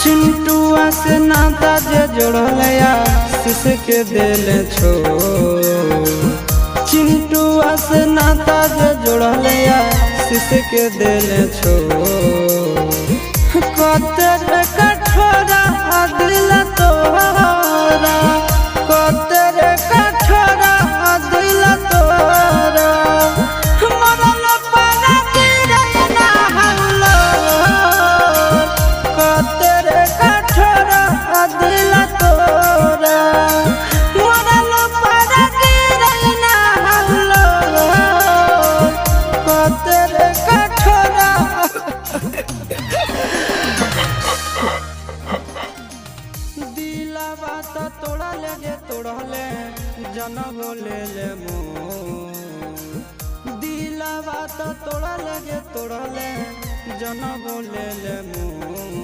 चिंटुआ से नाता जे जोड़लया शीश के दिल छो। चिंटुआ से नाता जे जोड़लया शीश के दिल छो। कतर कठोरा दिल तोरा, कतर कठोरा दिल तोरा। मरल पाना गिरे ना हौलो, कतर कठोरा दिल तोरा। मरल पाना गिरे ना हौलो, कतर कठोरा। दिलवा तो तोड़ा ले तोड़ले जनम ले ले मोर। दिलवा तो तोड़ा ले तोड़ले जनम ले ले मोर।